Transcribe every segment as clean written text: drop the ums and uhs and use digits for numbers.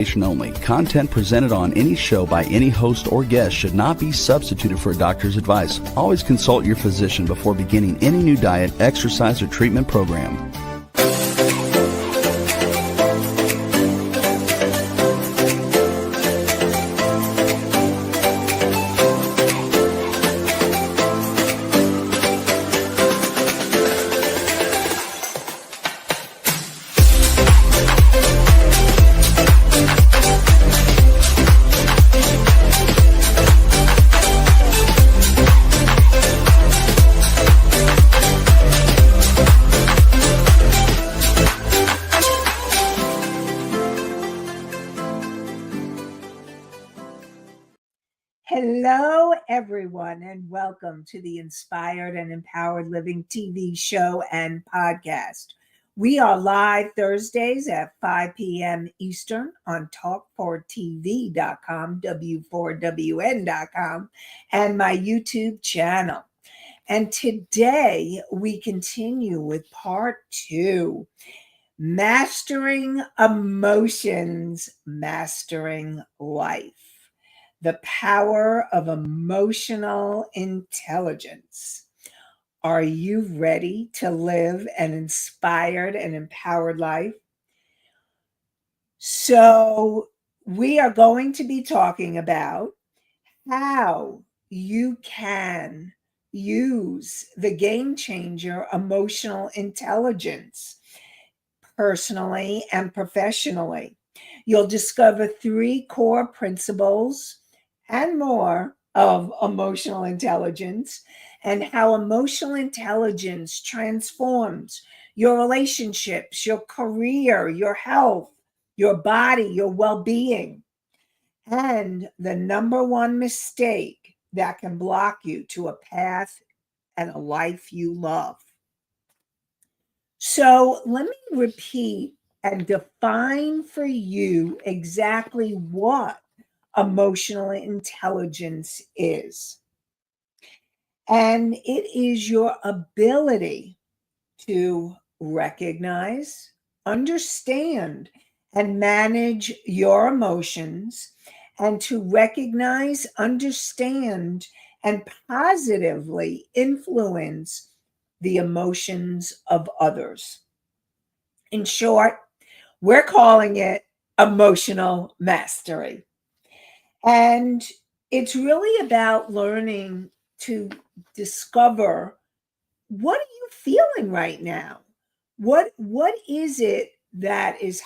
Only. Content presented on any show by any host or guest should not be substituted for a doctor's advice. Always consult your physician before beginning any new diet, exercise, or treatment program. Hello, everyone, and welcome to the Inspired and Empowered Living TV show and podcast. We are live Thursdays at 5 p.m. Eastern on talk4tv.com, w4wn.com, and my YouTube channel. And today we continue with part 2, Mastering Emotions, Mastering Life. The power of emotional intelligence. Are you ready to live an inspired and empowered life? So, we are going to be talking about how you can use the game changer emotional intelligence personally and professionally. You'll discover 3 core principles and more of emotional intelligence and how emotional intelligence transforms your relationships, your career, your health, your body, your well-being, and the number one mistake that can block you to a path and a life you love. So let me repeat and define for you exactly what emotional intelligence is. And it is your ability to recognize, understand, and manage your emotions, and to recognize, understand, and positively influence the emotions of others. In short, we're calling it emotional mastery. And it's really about learning to discover, what are you feeling right now? What is it that is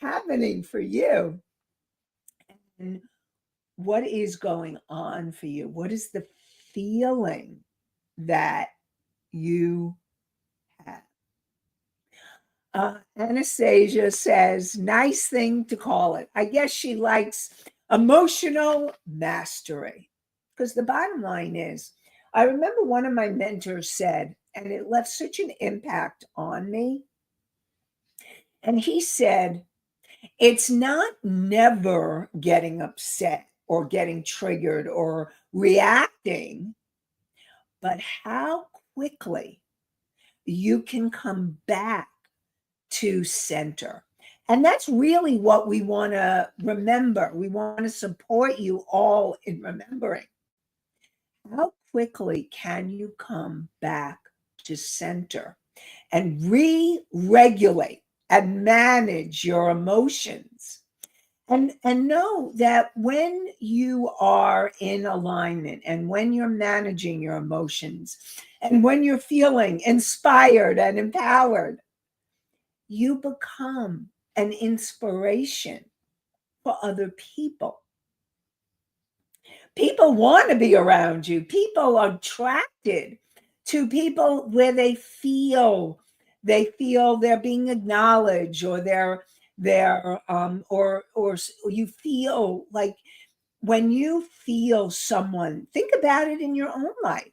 happening for you? And what is going on for you? What is the feeling that you have? Anastasia says, nice thing to call it. I guess she likes emotional mastery. Because the bottom line is, I remember one of my mentors said, and it left such an impact on me. And he said, it's not never getting upset or getting triggered or reacting, but how quickly you can come back to center. And that's really what we want to remember. We want to support you all in remembering. How quickly can you come back to center and re-regulate and manage your emotions? And know that when you are in alignment and when you're managing your emotions and when you're feeling inspired and empowered, you become an inspiration for other people. People want to be around you. People are attracted to people where they feel they're being acknowledged, or or you feel like, when you feel someone, think about it in your own life.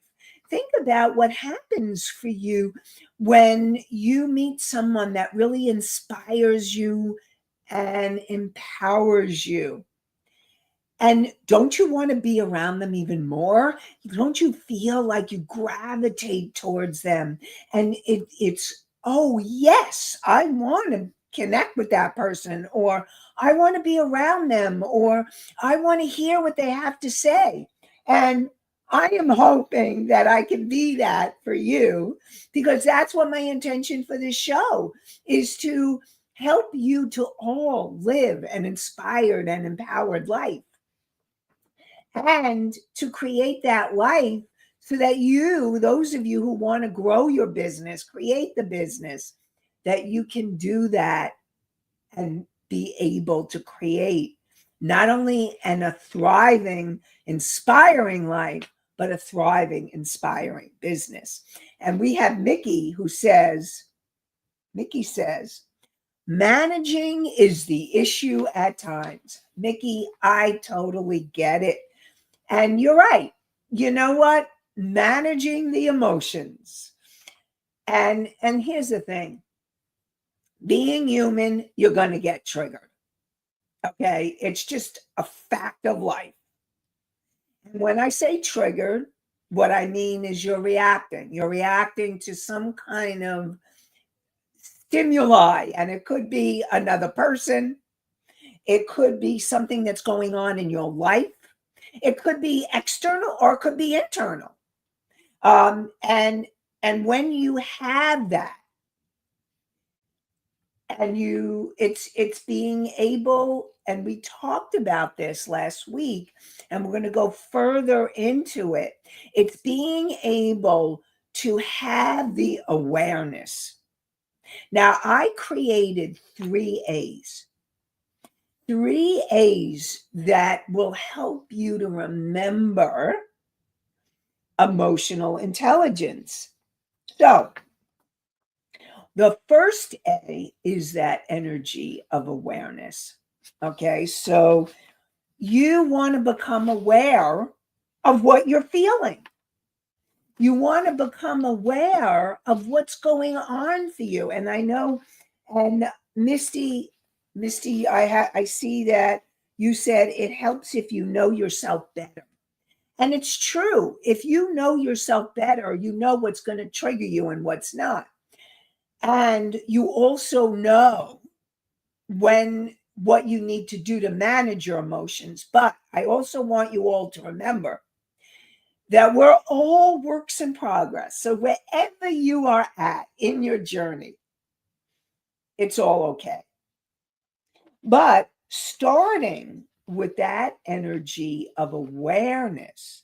Think about what happens for you when you meet someone that really inspires you and empowers you. And don't you want to be around them even more? Don't you feel like you gravitate towards them? And it's, oh, yes, I want to connect with that person, or I want to be around them, or I want to hear what they have to say. And I am hoping that I can be that for you, because that's what my intention for this show is, to help you to all live an inspired and empowered life, and to create that life so that you, those of you who want to grow your business, create the business, that you can do that and be able to create not only a thriving, inspiring life, but a thriving, inspiring business. And we have Mickey Mickey says, managing is the issue at times. Mickey, I totally get it. And you're right. You know what? Managing the emotions. And here's the thing. Being human, you're going to get triggered. Okay? It's just a fact of life. And when I say triggered, what I mean is you're reacting. You're reacting to some kind of stimuli, and it could be another person. It could be something that's going on in your life. It could be external, or it could be internal. And when you have that, and it's being able, and we talked about this last week, and we're going to go further into it. It's being able to have the awareness. Now, I created 3 A's. 3 A's that will help you to remember emotional intelligence. So, the first A is that energy of awareness. Okay, so you want to become aware of what you're feeling. You want to become aware of what's going on for you. And I know, and Misty, I see that you said it helps if you know yourself better. And it's true. If you know yourself better, you know what's going to trigger you and what's not. And you also know what you need to do to manage your emotions. But I also want you all to remember that we're all works in progress. So wherever you are at in your journey, it's all okay. But starting with that energy of awareness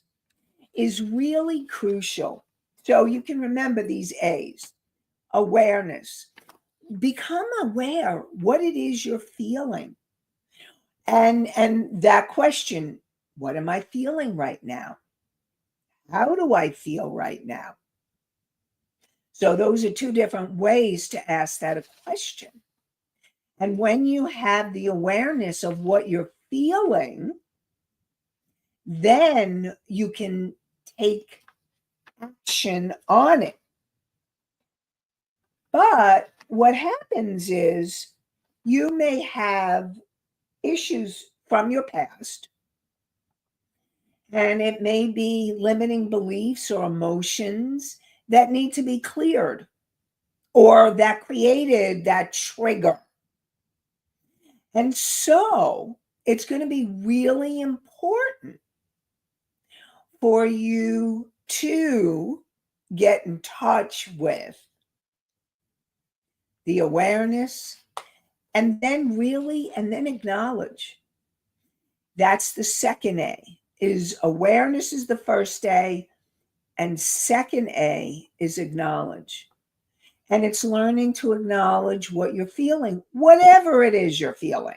is really crucial. So you can remember these A's. Awareness. Become aware what it is you're feeling. And that question, what am I feeling right now? How do I feel right now? So those are 2 different ways to ask that a question. And when you have the awareness of what you're feeling, then you can take action on it. But what happens is you may have issues from your past, and it may be limiting beliefs or emotions that need to be cleared, or that created that trigger. And so it's going to be really important for you to get in touch with the awareness, and then acknowledge. That's the second A. Is awareness is the first A, and second A is acknowledge. And it's learning to acknowledge what you're feeling, whatever it is you're feeling.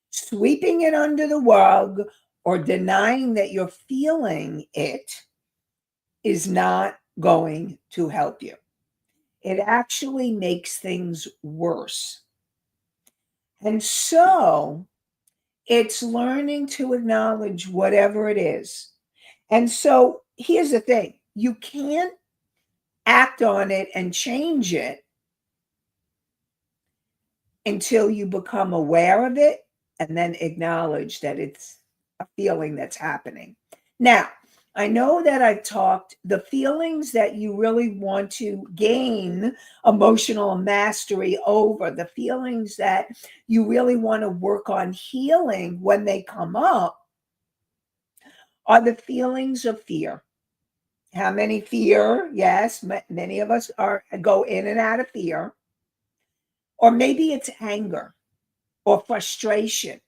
Sweeping it under the rug or denying that you're feeling it is not going to help you. It actually makes things worse. And so it's learning to acknowledge whatever it is. And so here's the thing. You can't act on it and change it until you become aware of it and then acknowledge that it's a feeling that's happening. Now, I know that I've talked the feelings that you really want to gain emotional mastery over, the feelings that you really want to work on healing when they come up are the feelings of fear. How many fear? Yes, many of us are go in and out of fear. Or maybe it's anger or frustration.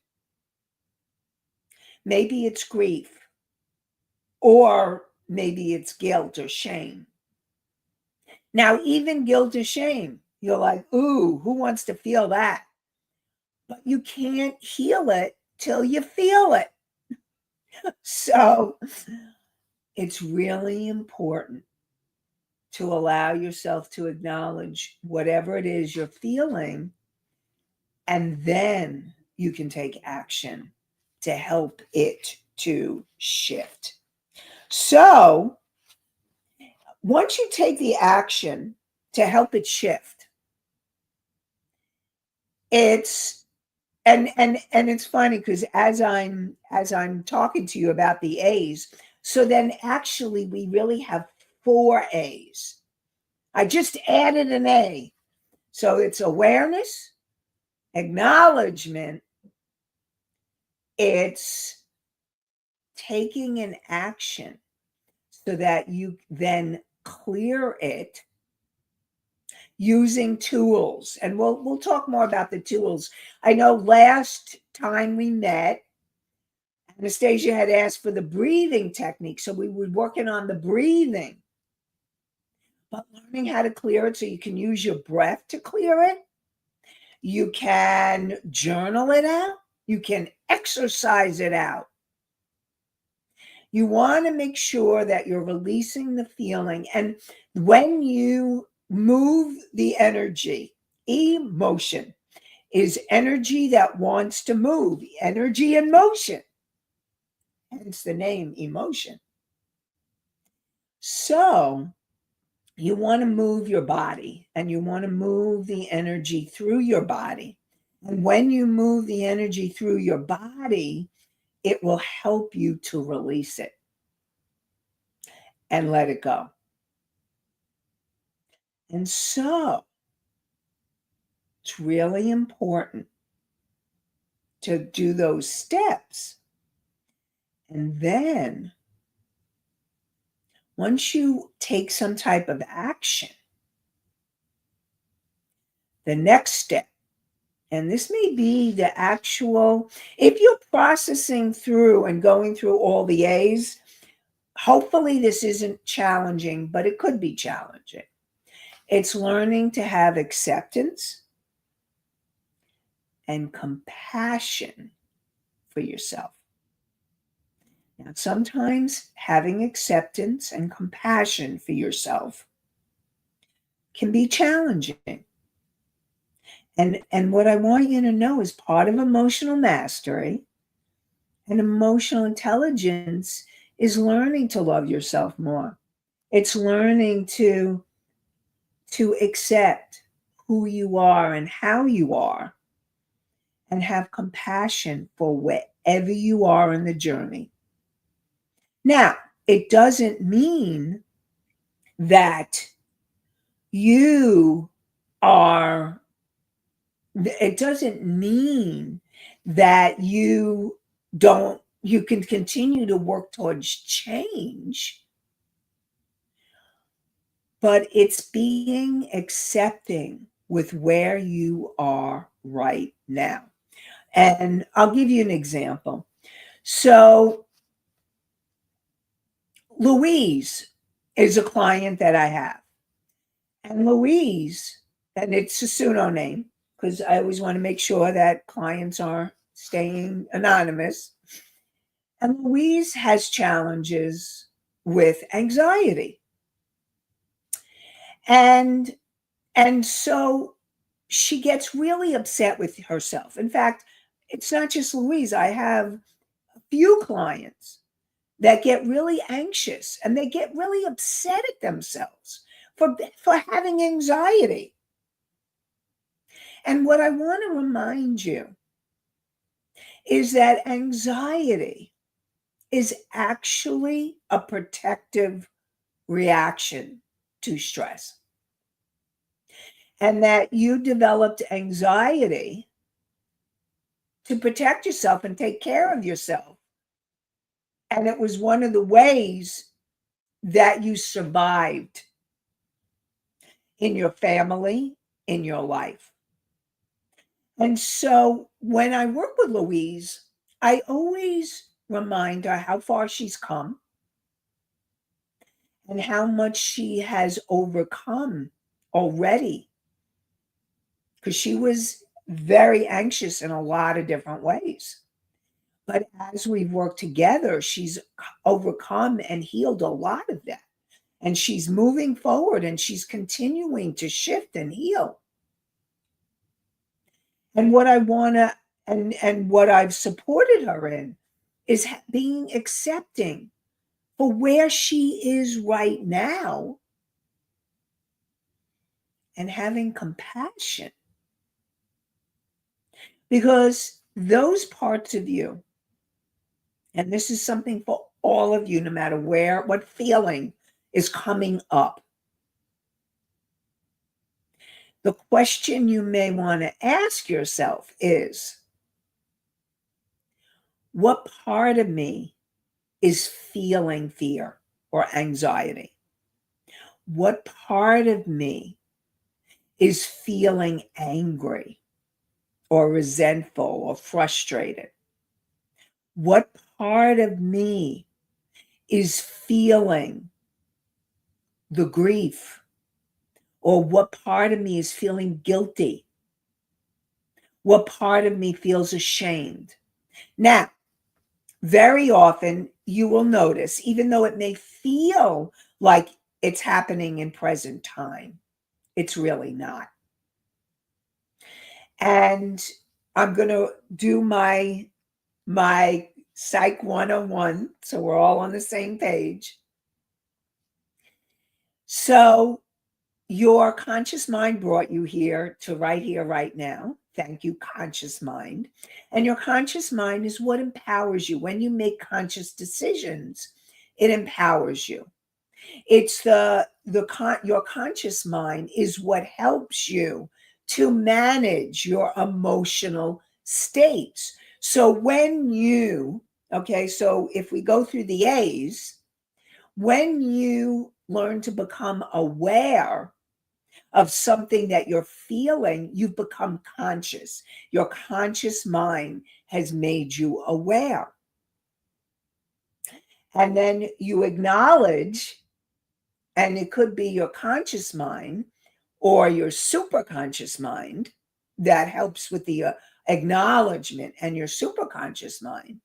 Maybe it's grief, or maybe it's guilt or shame. Now, even guilt or shame, you're like, ooh, who wants to feel that? But you can't heal it till you feel it. So it's really important to allow yourself to acknowledge whatever it is you're feeling, and then you can take action to help it to shift. So once you take the action to help it shift, it's and it's funny because as I'm talking to you about the A's, so then actually we really have 4 A's. I just added an A. So it's awareness, acknowledgement, it's taking an action so that you then clear it using tools. And we'll talk more about the tools. I know last time we met, Anastasia had asked for the breathing technique. So we were working on the breathing, but learning how to clear it so you can use your breath to clear it. You can journal it out. You can exercise it out. You want to make sure that you're releasing the feeling. And when you move the energy, emotion is energy that wants to move, energy in motion, hence the name emotion. So you want to move your body and you want to move the energy through your body. And when you move the energy through your body, it will help you to release it and let it go. And so it's really important to do those steps. And then once you take some type of action, the next step, and this may be the actual, if you're processing through and going through all the A's, hopefully this isn't challenging, but it could be challenging. It's learning to have acceptance and compassion for yourself. Now, sometimes having acceptance and compassion for yourself can be challenging. And what I want you to know is part of emotional mastery and emotional intelligence is learning to love yourself more. It's learning to accept who you are and how you are and have compassion for wherever you are in the journey. Now, it doesn't mean that you are, it doesn't mean that you can continue to work towards change, but it's being accepting with where you are right now. And I'll give you an example. So, Louise is a client that I have. And Louise, and it's a pseudo name because I always want to make sure that clients are staying anonymous. And Louise has challenges with anxiety. And so she gets really upset with herself. In fact, it's not just Louise. I have a few clients that get really anxious and they get really upset at themselves for having anxiety. And what I want to remind you is that anxiety is actually a protective reaction to stress. And that you developed anxiety to protect yourself and take care of yourself. And it was one of the ways that you survived in your family, in your life. And so when I work with Louise, I always remind her how far she's come and how much she has overcome already. Because she was very anxious in a lot of different ways. But as we've worked together, she's overcome and healed a lot of that. And she's moving forward and she's continuing to shift and heal. And what I want to, and what I've supported her in is being accepting for where she is right now and having compassion. Because those parts of you, and this is something for all of you, no matter where, what feeling is coming up. The question you may want to ask yourself is, what part of me is feeling fear or anxiety? What part of me is feeling angry or resentful or frustrated? What part of me is feeling the grief? Or what part of me is feeling guilty? What part of me feels ashamed? Now, very often you will notice, even though it may feel like it's happening in present time, it's really not. And I'm going to do my Psych 101, so we're all on the same page. So your conscious mind brought you here to right here, right now. Thank you, conscious mind. And your conscious mind is what empowers you. When you make conscious decisions, it empowers you. It's your conscious mind is what helps you to manage your emotional states. So so if we go through the A's, when you learn to become aware of something that you're feeling, you've become conscious. Your conscious mind has made you aware. And then you acknowledge, and it could be your conscious mind or your superconscious mind that helps with the acknowledgement. And your superconscious mind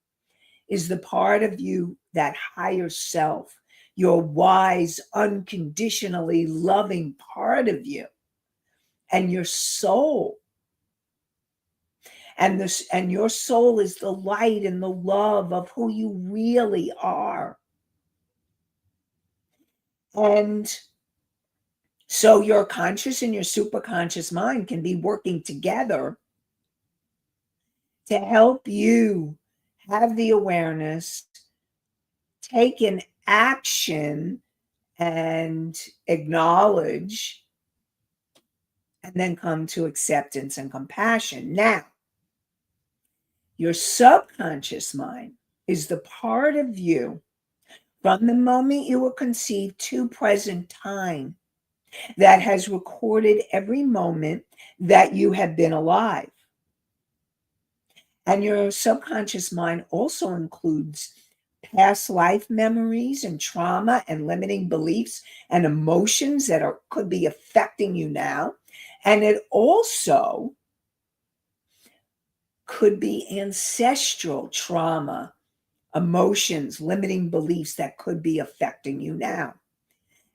is the part of you, that higher self, your wise, unconditionally loving part of you, and your soul. And your soul is the light and the love of who you really are. And so your conscious and your superconscious mind can be working together to help you have the awareness, take an action, and acknowledge, and then come to acceptance and compassion. Now, your subconscious mind is the part of you from the moment you were conceived to present time that has recorded every moment that you have been alive. And your subconscious mind also includes past life memories and trauma and limiting beliefs and emotions that could be affecting you now. And it also could be ancestral trauma, emotions, limiting beliefs that could be affecting you now.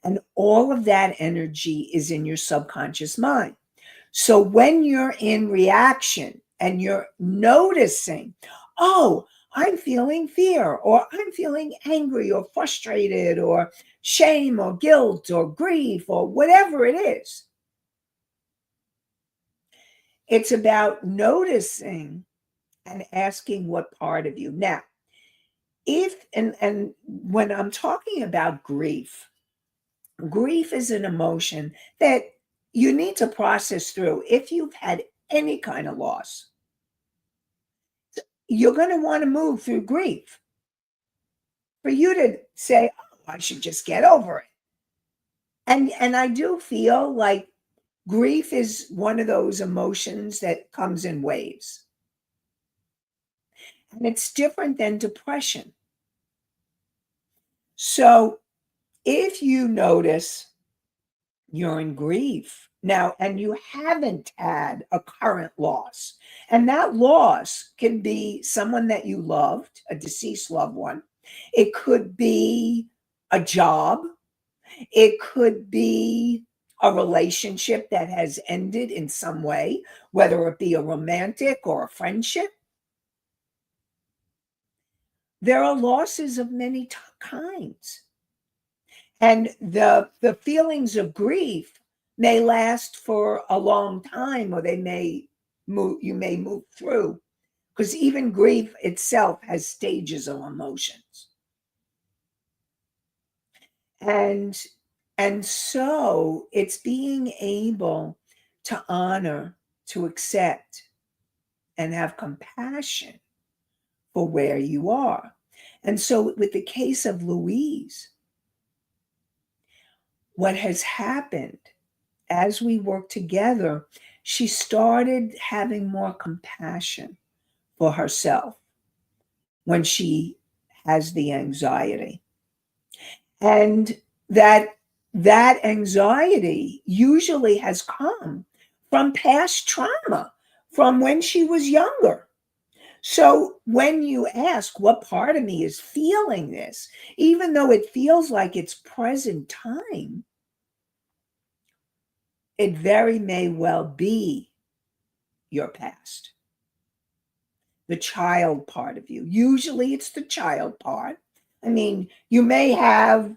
And all of that energy is in your subconscious mind. So when you're in reaction and you're noticing, oh, I'm feeling fear, or I'm feeling angry or frustrated or shame or guilt or grief or whatever it is, it's about noticing and asking what part of you. Now, If and when I'm talking about grief, grief is an emotion that you need to process through. If you've had any kind of loss, you're going to want to move through grief. For you to say, "Oh, I should just get over it." And I do feel like grief is one of those emotions that comes in waves. And it's different than depression. So if you notice you're in grief now and you haven't had a current loss, and that loss can be someone that you loved, a deceased loved one, it could be a job, it could be a relationship that has ended in some way, whether it be a romantic or a friendship. There are losses of many kinds. And the feelings of grief may last for a long time, or they may move, you may move through, because even grief itself has stages of emotions. And and so it's being able to honor, to accept, and have compassion for where you are. And so with the case of Louise, what has happened as we work together, she started having more compassion for herself when she has the anxiety. And that anxiety usually has come from past trauma, from when she was younger. So when you ask what part of me is feeling this, even though it feels like it's present time, it very may well be your past, the child part of you. Usually it's the child part. I mean, you may have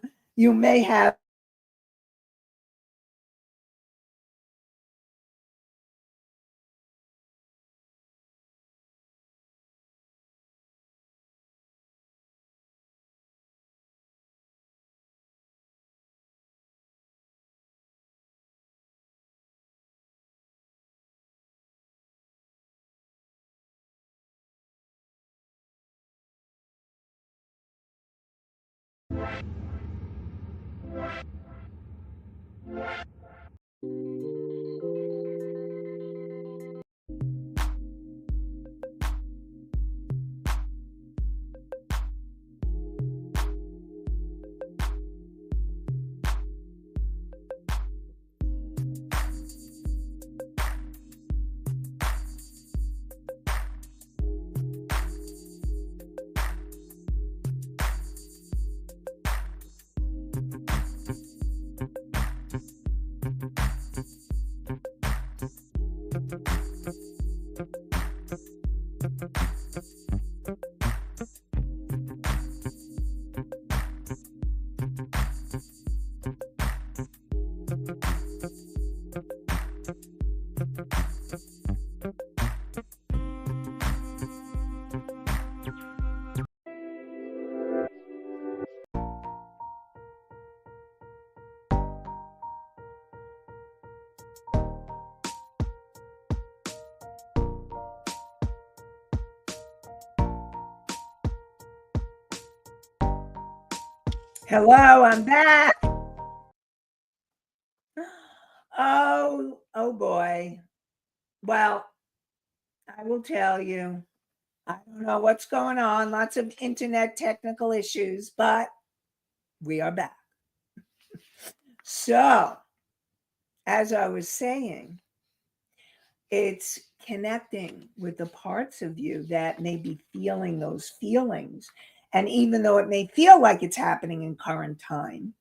hello, I'm back. Oh boy. Well, I will tell you, I don't know what's going on, lots of internet technical issues, but we are back. So, as I was saying, it's connecting with the parts of you that may be feeling those feelings. And even though it may feel like it's happening in current time,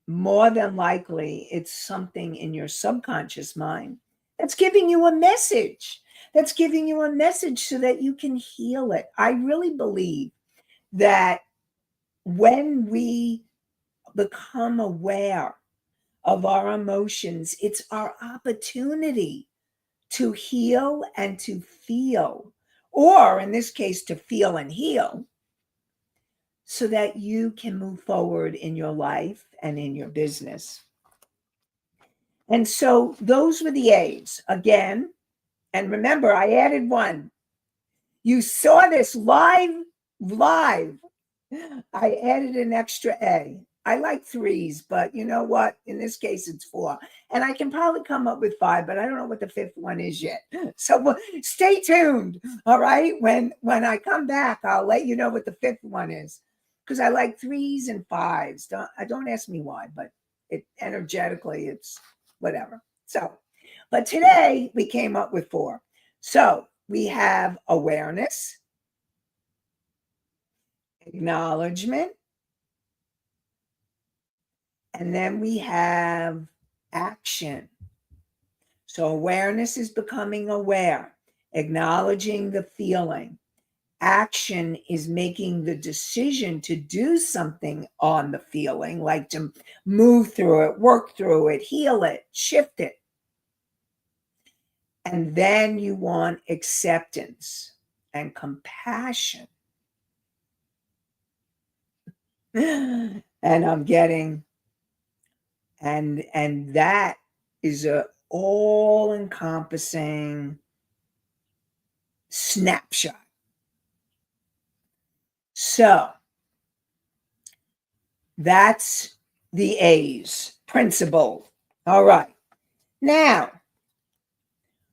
more than likely it's something in your subconscious mind that's giving you a message. That's giving you a message so that you can heal it. I really believe that when we become aware of our emotions, it's our opportunity to heal and to feel, or in this case, to feel and heal. so that you can move forward in your life and in your business. And so those were the A's again. And remember, I added one. You saw this live. I added an extra A. I like threes, but you know what? In this case, it's four. And I can probably come up with five, but I don't know what the fifth one is yet. So stay tuned. All right. When I come back, I'll let you know what the fifth one is. Because I like threes and fives. Don't ask me why, but it energetically, it's whatever. So, but today we came up with four. So we have awareness, acknowledgement, and then we have action. So awareness is becoming aware, acknowledging the feeling. Action is making the decision to do something on the feeling, like to move through it, work through it, heal it, shift it. And then you want acceptance and compassion. And I'm getting, and that is a all-encompassing snapshot. So that's the A's, principle. All right. Now,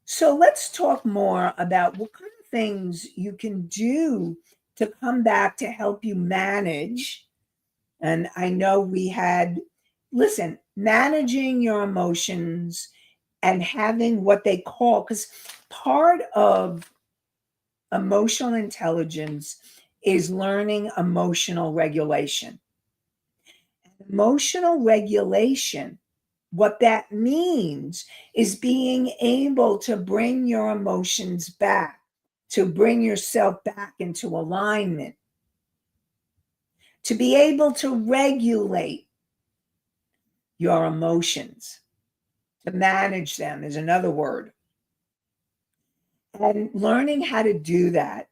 so let's talk more about what kind of things you can do to come back to help you manage. And I know we had, listen, managing your emotions and having what they call, because part of emotional intelligence is learning emotional regulation. Emotional regulation, what that means is being able to bring your emotions back, to bring yourself back into alignment, to be able to regulate your emotions, to manage them is another word. And learning how to do that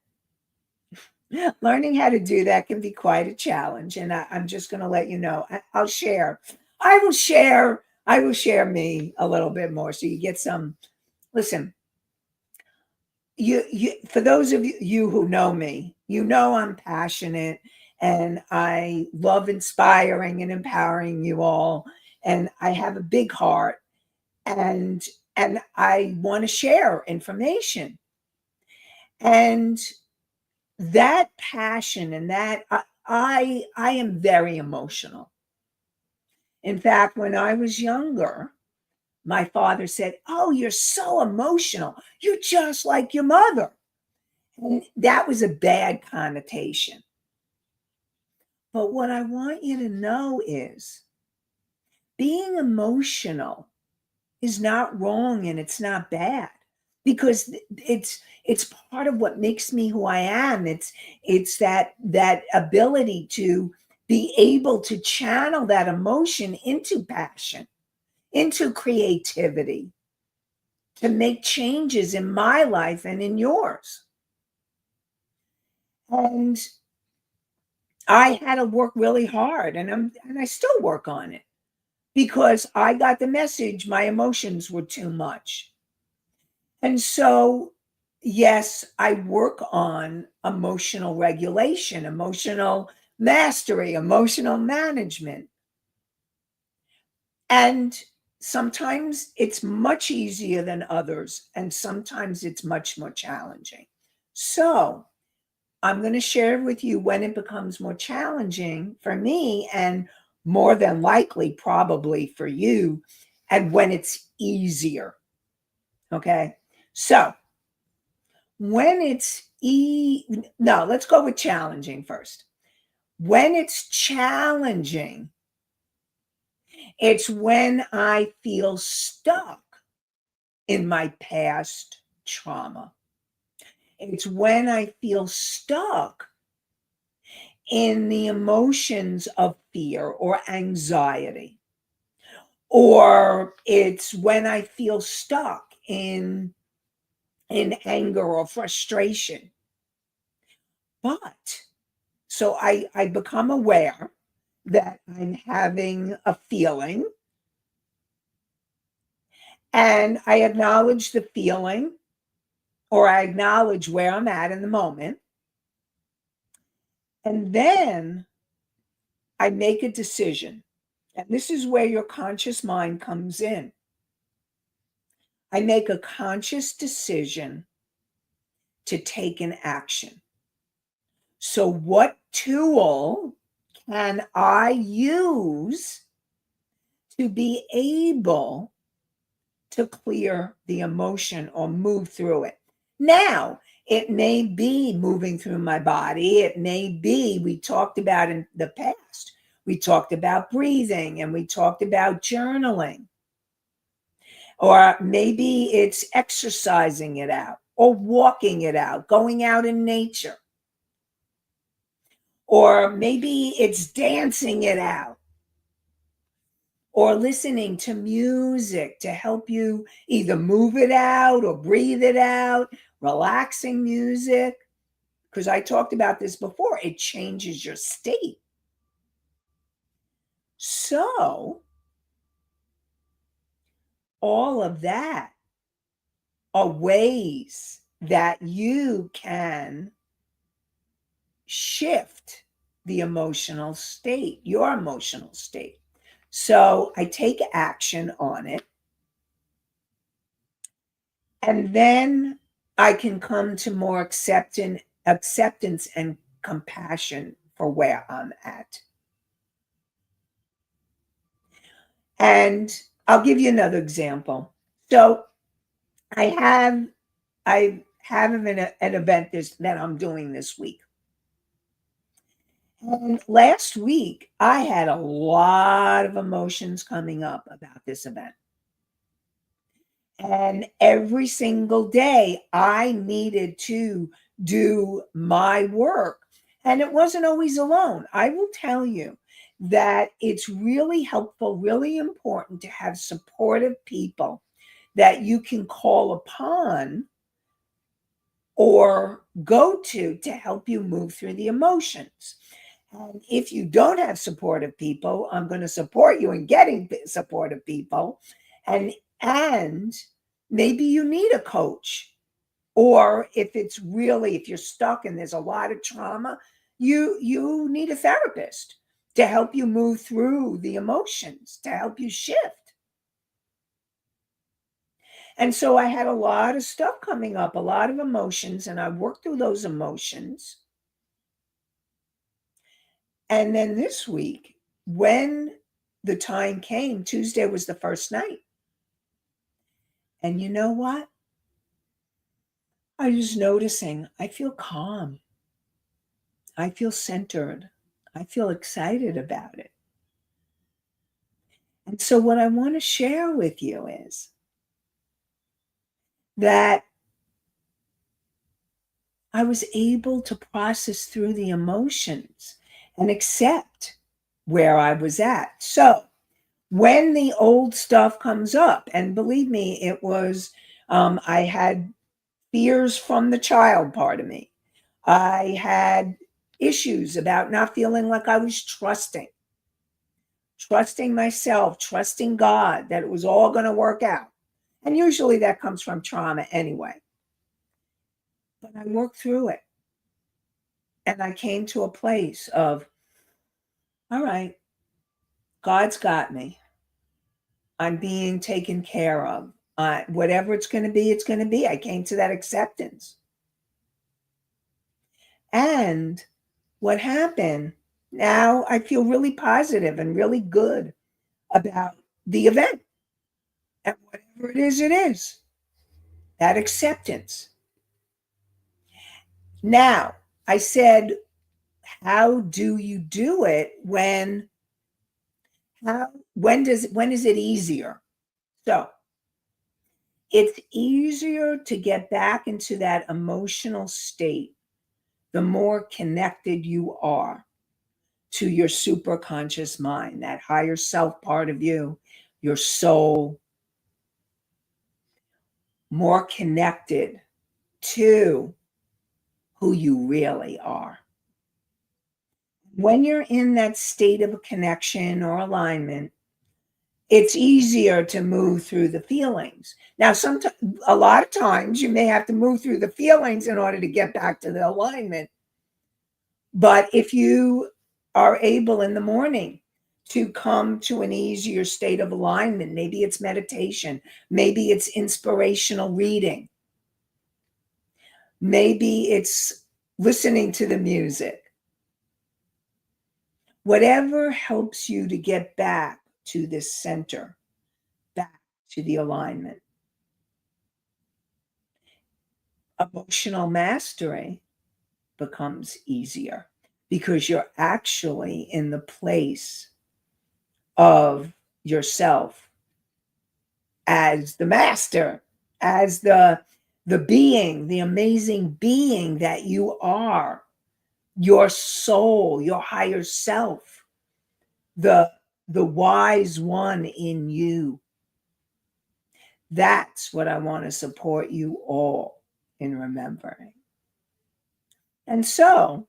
can be quite a challenge. And I'm just going to let you know, I will share me a little bit more. So you get some, listen, you for those of you who know me, you know I'm passionate and I love inspiring and empowering you all. And I have a big heart and I want to share information. And that passion and that I am very emotional. In fact, when I was younger, my father said, "Oh, you're so emotional. You're just like your mother." And that was a bad connotation. But what I want you to know is being emotional is not wrong and it's not bad because it's part of what makes me who I am. It's that ability to be able to channel that emotion into passion, into creativity, to make changes in my life and in yours. And I had to work really hard and I still work on it because I got the message my emotions were too much. And so, yes, I work on emotional regulation, emotional mastery, emotional management. And sometimes it's much easier than others, and sometimes it's much more challenging. So, I'm going to share with you when it becomes more challenging for me, and more than likely, probably for you, and when it's easier. Okay. So, when it's no, let's go with challenging first. When it's challenging, it's when I feel stuck in my past trauma. It's when I feel stuck in the emotions of fear or anxiety. Or it's when I feel stuck in anger or frustration. But So I become aware that I'm having a feeling, and I acknowledge the feeling, or I acknowledge where I'm at in the moment. And then I make a decision. And this is where your conscious mind comes in. I make a conscious decision to take an action. So, what tool can I use to be able to clear the emotion or move through it? Now, it may be moving through my body. It may be, we talked about in the past, we talked about breathing and we talked about journaling. Or maybe it's exercising it out or walking it out, going out in nature. Or maybe it's dancing it out or listening to music to help you either move it out or breathe it out, relaxing music. Because I talked about this before, it changes your state. So, all of that are ways that you can shift the emotional state, your emotional state. So I take action on it. And then I can come to more acceptance and compassion for where I'm at. And I'll give you another example. So I have an event that I'm doing this week. And last week, I had a lot of emotions coming up about this event. And every single day, I needed to do my work. And it wasn't always alone. I will tell you that it's really helpful, really important to have supportive people that you can call upon or go to help you move through the emotions. And if you don't have supportive people, I'm going to support you in getting supportive people. And maybe you need a coach. Or if you're stuck and there's a lot of trauma, you need a therapist to help you move through the emotions, to help you shift. And so I had a lot of stuff coming up, a lot of emotions, and I worked through those emotions. And then this week, when the time came, Tuesday was the first night. And you know what? I was noticing I feel calm. I feel centered. I feel excited about it. And so, what I want to share with you is that I was able to process through the emotions and accept where I was at. So, when the old stuff comes up, and believe me, I had fears from the child part of me. I had issues about not feeling like I was trusting myself, trusting God that it was all going to work out. And usually that comes from trauma anyway. But I worked through it and I came to a place of, all right, God's got me. I'm being taken care of. Whatever it's going to be, it's going to be. I came to that acceptance. And what happened, now I feel really positive and really good about the event. And whatever it is, that acceptance. Now, I said, how do you do it when is it easier? So it's easier to get back into that emotional state the more connected you are to your superconscious mind, that higher self part of you, your soul, more connected to who you really are. When you're in that state of connection or alignment, it's easier to move through the feelings. Now, sometimes, a lot of times, you may have to move through the feelings in order to get back to the alignment. But if you are able in the morning to come to an easier state of alignment, maybe it's meditation, maybe it's inspirational reading, maybe it's listening to the music, whatever helps you to get back to this center, back to the alignment. Emotional mastery becomes easier because you're actually in the place of yourself as the master, as the being, the amazing being that you are, your soul, your higher self, the wise one in you. That's what I want to support you all in remembering. And so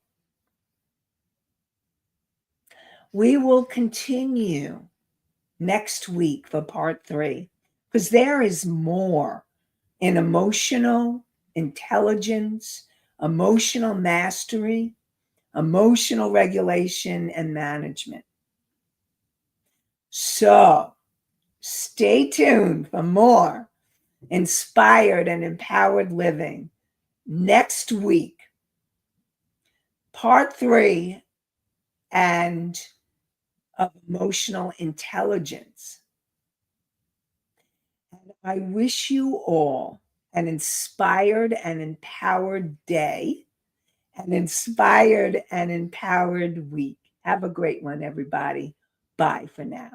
we will continue next week for part 3, because there is more in emotional intelligence, emotional mastery, emotional regulation, and management. So stay tuned for more inspired and empowered living next week, part 3 and of emotional intelligence. And I wish you all an inspired and empowered day, an inspired and empowered week. Have a great one, everybody. Bye for now.